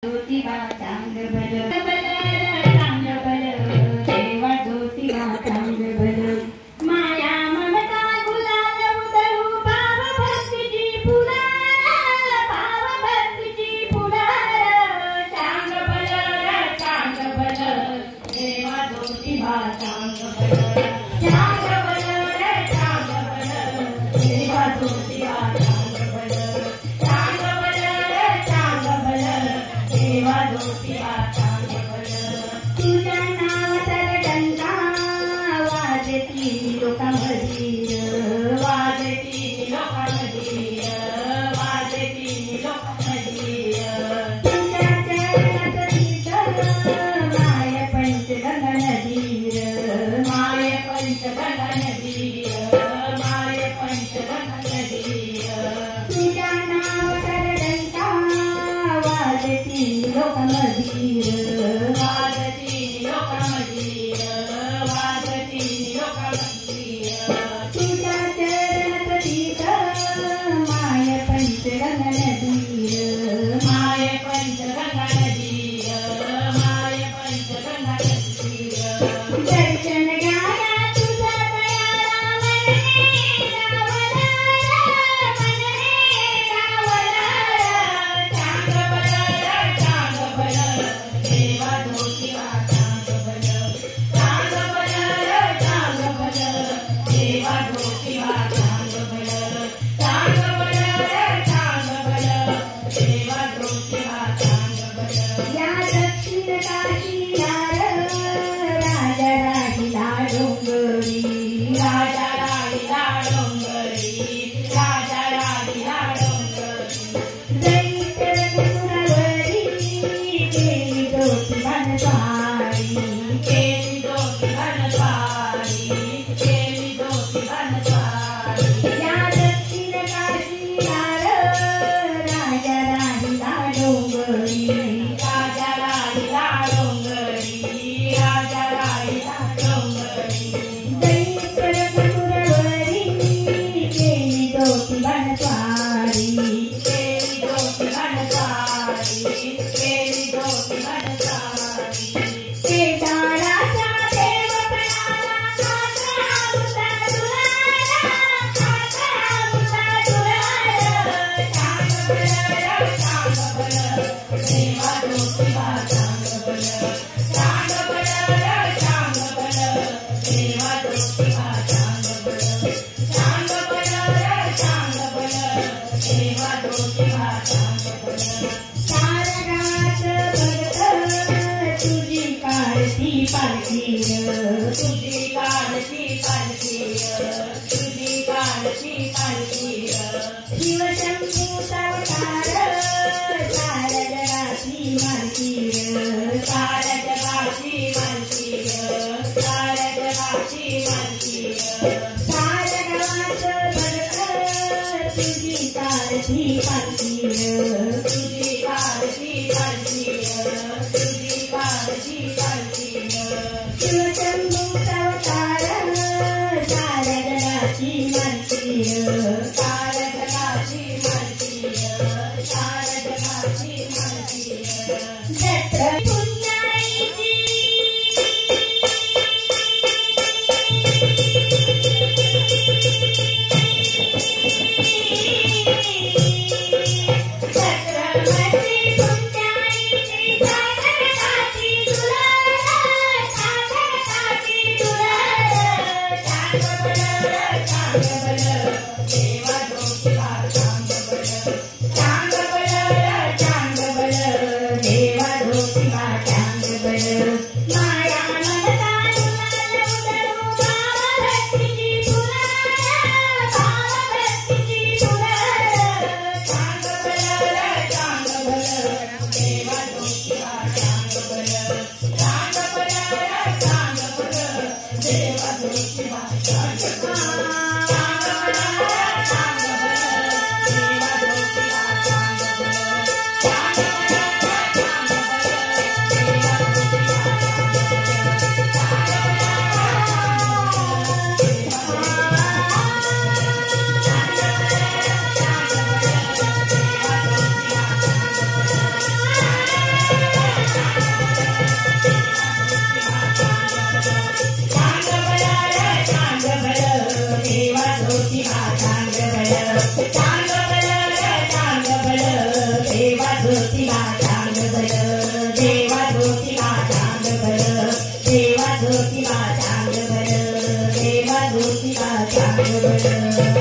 ज्योतिबा चांग भल चांग भल देवा ज्योतिबा चांग भल माया ममता गुलाल उधळू भाव भक्तीची फुलार भाव भक्तीची फुलार चांग भल देवा ज्योतिबा चांग भल चांग भल देवा ज्योतिबा चांग भल चांग भल देवा ज्योतिबा चांग भल तुझ्या नावाचा डंका वाजती लोकांमध्ये वाजती लोकांमध्ये वाजती लोकांमध्ये तुझ्या चरणात तीर्थ माय पंचगंगा नदीर माय पंचगंगा नदीर माय पंचगंगा नदीर तुझ्या नावाचा डंका वाजती लोकांमध्ये वाजती लोकांमध्ये वाजती लोकांमध्ये तुझ्या चरणात तीर्थ माय पंचगंगा नदीर माय पंचगंगा नदीर माय पंचगंगा नदीर दर्शन घ्याया तुझा दयाळा मन हे गावला चांग भल देवा ज्योतिबा चांग भल चांग भल देवा ज्योतिबा चांग भल चांग भल देवा ज्योतिबा चांग भल या दक्षिण काशीला राजा राहिला डोंगरी राजा राहिला डोंगरी राजा राहिला डोंगरी दैत्य रघुकुलावरी केली ज्योतिबान स्वारी केली ज्योतिबान स्वारी केली ज्योतिबान स्वारी या दक्षिण काशीला राजा राहिला डोंगरी राजा राहिला डोंगरी राजा राहिला डोंगरी दैत्य रघुकुलावरी केली ज्योतिबान स्वारी केली ज्योतिबान स्वारी केली ज्योतिबान स्वारी केदाराचा देव पणाला खाता मुता दुलारा चांग भल देवा ज्योतिबा चांग भल चांग भल देवा ज्योतिबा चांग भल चांग भल देवा ज्योतिबा चांग भल सारगात भगत तुझी काढती पालखीर तुझी काढती पालखीर तुझी काढती पालखीर शिवशंभूचा अवतार साऱ्या जगाची मालकीर साऱ्या जगाची मालकीर साऱ्या जगाची मालकीर साऱ्या गावात भगत तुझी काढती पालखीर तुझी काढती पालखीर तुझी काढती पालखीर शिवशंभूचा अवतार साऱ्या जगाची मालकीर साऱ्या जगाची मालकीर साऱ्या जगाची मालकीर जत्र पुण्याईची छत्रपती पुण्याईची सागरकाची दुलार सागरकाची दुलार चांग भल देवा ज्योतिबा चांग भल चांग भल देवा ज्योतिबा ज्योतिबा चांग भलं देवा ज्योतिबा चांग भलं देवा ज्योतिबा चांग भलं देवा ज्योतिबा चांग भलं